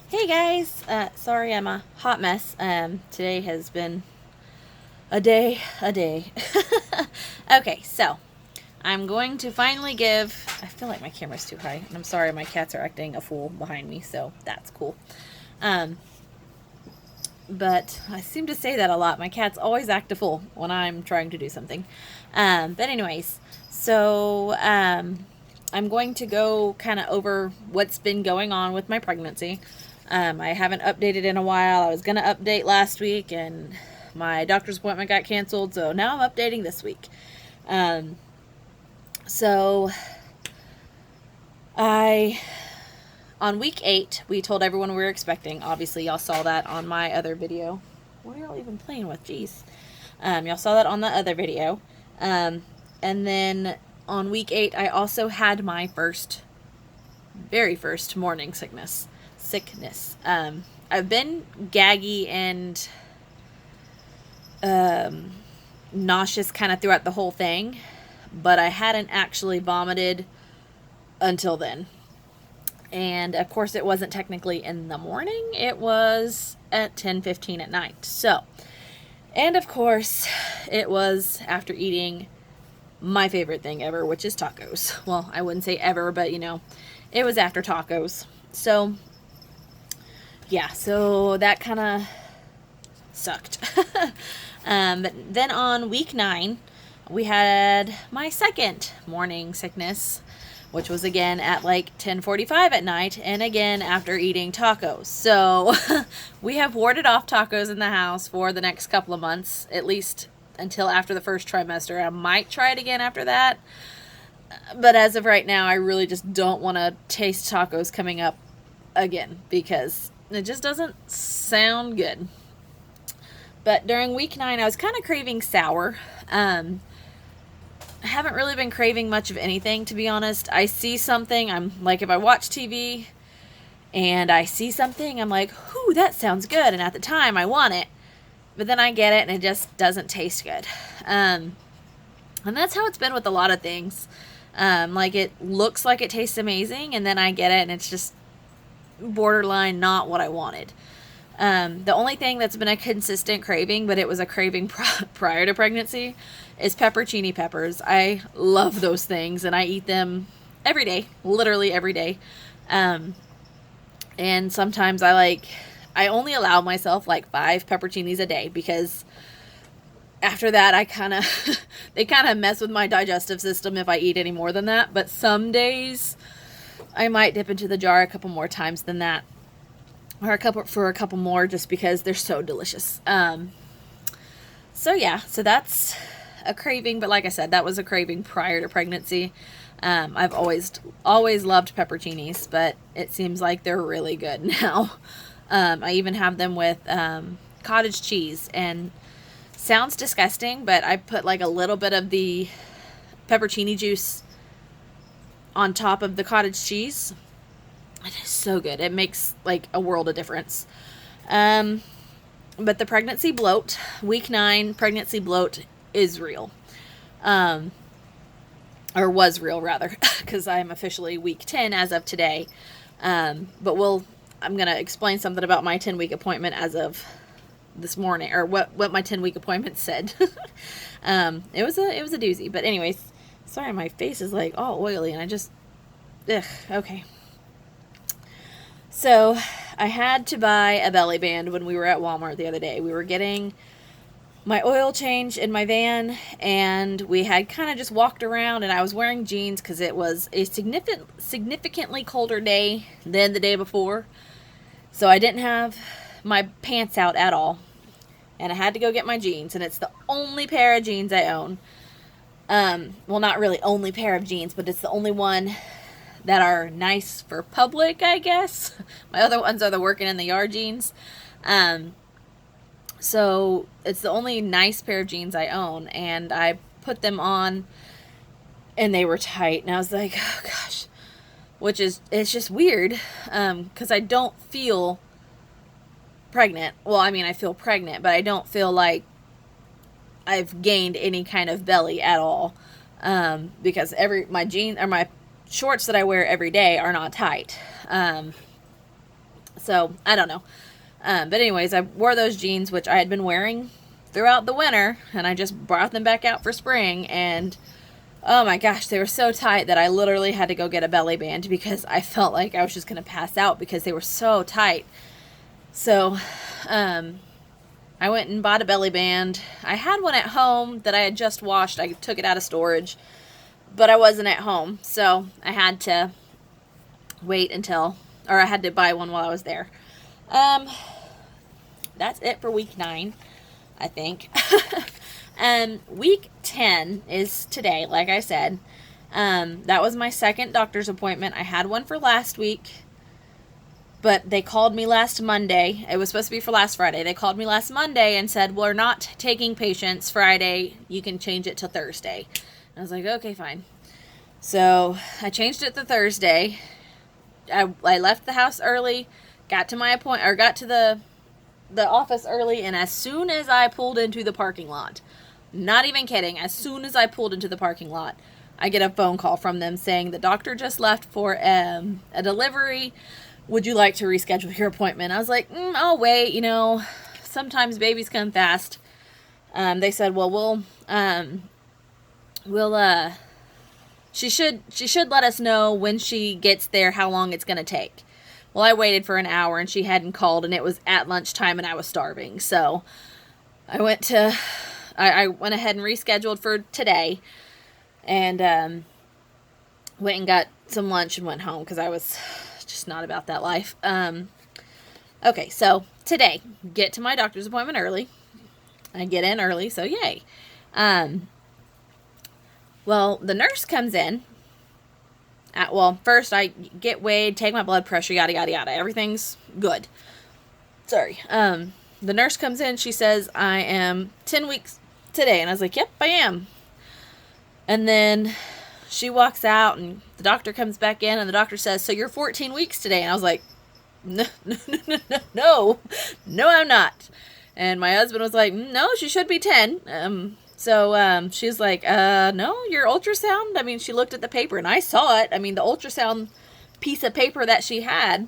Hey guys, sorry I'm a hot mess. Today has been a day. Okay, so I'm going to finally give. I feel like my camera's too high, and I'm sorry, my cats are acting a fool behind me, so that's cool. Um, but I seem to say that a lot. My cats always act a fool when I'm trying to do something. But anyways, so I'm going to go kind of over what's been going on with my pregnancy. I haven't updated in a while. I was going to update last week, and my doctor's appointment got canceled, so now I'm updating this week. Um, so I on week 8, we told everyone we were expecting. Obviously, y'all saw that on my other video. What are y'all even playing with? Jeez. Y'all saw that on the other video. And then on week 8, I also had my very first morning sickness. I've been gaggy and nauseous kind of throughout the whole thing, but I hadn't actually vomited until then. And of course it wasn't technically in the morning, it was at 10:15 at night. So, and of course it was after eating my favorite thing ever, which is tacos. Well, I wouldn't say ever, but it was after tacos. So yeah, so that kind of sucked. But then on week 9, we had my second morning sickness, which was again at like 10:45 at night, and again after eating tacos. So we have warded off tacos in the house for the next couple of months, at least until after the first trimester. I might try it again after that, but as of right now, I really just don't want to taste tacos coming up again because it just doesn't sound good. But during week 9, I was kind of craving sour. I haven't really been craving much of anything, to be honest. I see something, I'm like, if I watch TV and I see something, I'm like, whoo, that sounds good. And at the time, I want it. But then I get it and it just doesn't taste good. And that's how it's been with a lot of things. Like, it looks like it tastes amazing, and then I get it and it's just borderline not what I wanted. The only thing that's been a consistent craving, but it was a craving prior to pregnancy, is peppercini peppers. I love those things, and I eat them every day, literally every day. And sometimes I only allow myself like 5 pepperoncinis a day, because after that they kind of mess with my digestive system if I eat any more than that. But some days I might dip into the jar a couple more times than that. Or a couple more, just because they're so delicious. So yeah, so that's a craving, but like I said, that was a craving prior to pregnancy. I've always loved pepperoncinis, but it seems like they're really good now. I even have them with cottage cheese, and sounds disgusting, but I put like a little bit of the pepperoni juice on top of the cottage cheese. It is so good. It makes like a world of difference. But the pregnancy bloat, week 9 pregnancy bloat is real. Or was real, rather, because I'm officially week 10 as of today. But I'm going to explain something about my 10-week appointment as of this morning, or what my 10-week appointment said. It was a doozy. But anyways, sorry, my face is like all oily, and okay. So I had to buy a belly band when we were at Walmart the other day. We were getting my oil change in my van, and we had kind of just walked around, and I was wearing jeans because it was a significantly colder day than the day before. So I didn't have my pants out at all, and I had to go get my jeans, and it's the only pair of jeans I own. Well, not really only pair of jeans, but it's the only one that are nice for public, I guess. My other ones are the working in the yard jeans. So it's the only nice pair of jeans I own, and I put them on, and they were tight, and I was like, oh gosh, it's just weird, because I don't feel pregnant. Well, I mean, I feel pregnant, but I don't feel like I've gained any kind of belly at all, because my jeans or my shorts that I wear every day are not tight. So, I don't know. But anyways, I wore those jeans, which I had been wearing throughout the winter, and I just brought them back out for spring, and oh my gosh, they were so tight that I literally had to go get a belly band because I felt like I was just going to pass out because they were so tight. So, I went and bought a belly band. I had one at home that I had just washed. I took it out of storage, but I wasn't at home, so I had to wait until, or I had to buy one while I was there. That's it for week 9, I think. Week 10 is today, like I said. That was my second doctor's appointment. I had one for last week, but they called me last Monday. It was supposed to be for last Friday. They called me last Monday and said, we're not taking patients Friday. You can change it to Thursday. I was like, okay, fine. So I changed it to Thursday. I left the house early, got to my appointment, or got to the office early, and as soon as I pulled into the parking lot, not even kidding, as soon as I pulled into the parking lot, I get a phone call from them saying the doctor just left for a delivery. Would you like to reschedule your appointment? I was like, I'll wait. You know, sometimes babies come fast. They said, well, she should let us know when she gets there how long it's going to take. Well, I waited for an hour and she hadn't called, and it was at lunchtime and I was starving. So I went ahead and rescheduled for today, and went and got some lunch and went home because I was just not about that life. Okay, so today, get to my doctor's appointment early. I get in early, so yay. Well, the nurse comes in. First I get weighed, take my blood pressure, yada, yada, yada. Everything's good. Sorry. The nurse comes in. She says, I am 10 weeks today. And I was like, yep, I am. And then she walks out, and the doctor comes back in, and the doctor says, so you're 14 weeks today. And I was like, no, I'm not. And my husband was like, no, she should be 10. So she's like, no, your ultrasound. I mean, she looked at the paper and I saw it. I mean, the ultrasound piece of paper that she had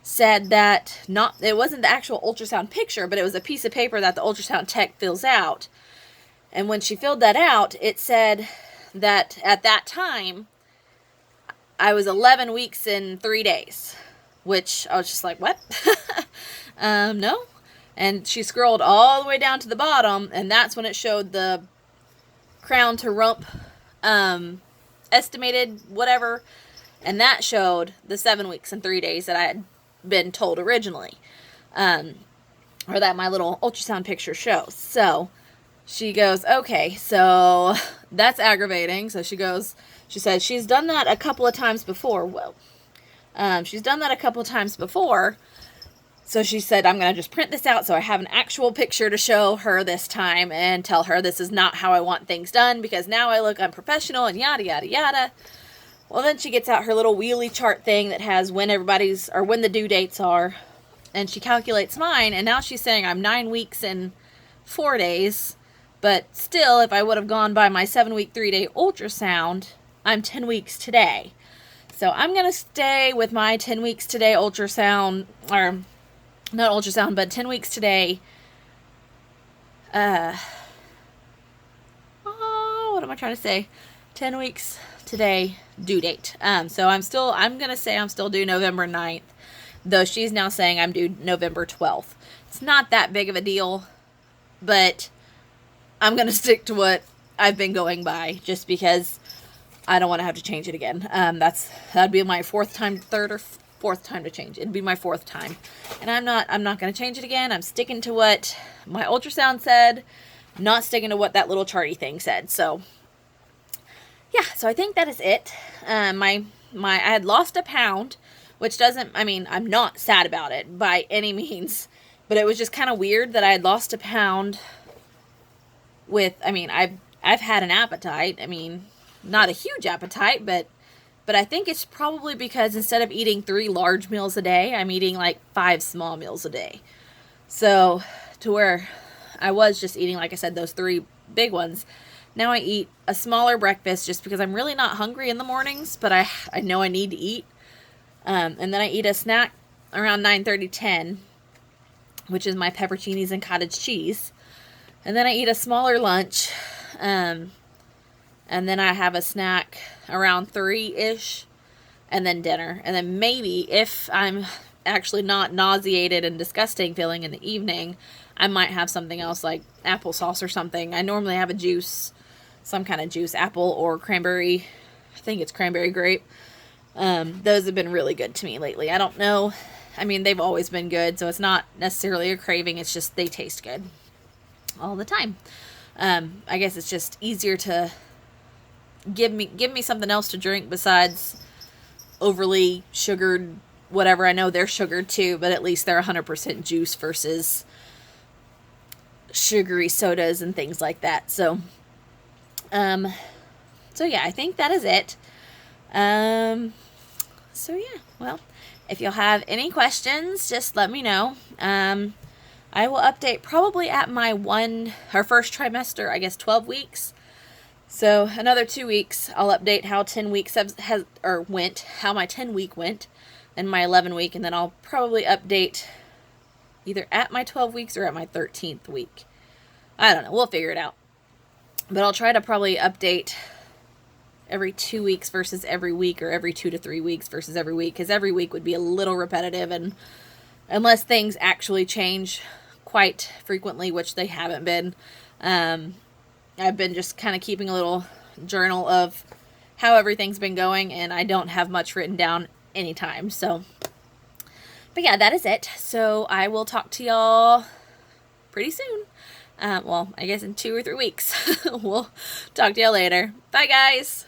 said that it wasn't the actual ultrasound picture, but it was a piece of paper that the ultrasound tech fills out. And when she filled that out, it said that at that time, I was 11 weeks and 3 days, which I was just like, what? No. And she scrolled all the way down to the bottom, and that's when it showed the crown to rump estimated whatever, and that showed the 7 weeks and 3 days that I had been told originally, or that my little ultrasound picture shows. So she goes, okay, so that's aggravating. So she said she's done that a couple of times before. She's done that a couple of times before. So she said, I'm going to just print this out so I have an actual picture to show her this time and tell her this is not how I want things done because now I look unprofessional and yada, yada, yada. Well, then she gets out her little wheelie chart thing that has when the due dates are, and she calculates mine, and now she's saying I'm 9 weeks and 4 days, but still, if I would have gone by my 7-week, 3-day ultrasound, I'm 10 weeks today. So I'm going to stay with my 10 weeks today ultrasound, or not ultrasound, but 10 weeks today. What am I trying to say? 10 weeks today due date. So I'm going to say I'm still due November 9th, though she's now saying I'm due November 12th. It's not that big of a deal, but I'm going to stick to what I've been going by just because I don't want to have to change it again. That'd be my third or fourth time to change. It'd be my 4th time. And I'm not going to change it again. I'm sticking to what my ultrasound said, not sticking to what that little charty thing said. So yeah, so I think that is it. I had lost a pound, which I'm not sad about it by any means, but it was just kind of weird that I had lost a pound I've had an appetite. Not a huge appetite, but I think it's probably because instead of eating 3 large meals a day, I'm eating like 5 small meals a day. So to where I was just eating, like I said, those 3 big ones. Now I eat a smaller breakfast just because I'm really not hungry in the mornings, but I know I need to eat. And then I eat a snack around 9:30, 10, which is my pepperoncinis and cottage cheese. And then I eat a smaller lunch. And then I have a snack around 3-ish. And then dinner. And then maybe if I'm actually not nauseated and disgusting feeling in the evening, I might have something else like applesauce or something. I normally have a juice, some kind of juice, apple or cranberry. I think it's cranberry grape. Those have been really good to me lately. I don't know. I mean, they've always been good, so it's not necessarily a craving. It's just they taste good all the time. I guess it's just easier to give me something else to drink besides overly sugared whatever. I know they're sugared too, but at least they're 100% juice versus sugary sodas and things like that. So yeah, I think that is it. So yeah, well, if you'll have any questions, just let me know. I will update probably at our first trimester, I guess 12 weeks. So another 2 weeks, I'll update how 10 weeks went, how my 10 week went, and my 11 week, and then I'll probably update either at my 12 weeks or at my 13th week. I don't know. We'll figure it out. But I'll try to probably update every 2 weeks versus every week, or every 2 to 3 weeks versus every week, because every week would be a little repetitive, and unless things actually change quite frequently, which they haven't been, I've been just kind of keeping a little journal of how everything's been going, and I don't have much written down anytime. So, but yeah, that is it. So I will talk to y'all pretty soon. Well, I guess in 2 or 3 weeks. We'll talk to y'all later. Bye, guys.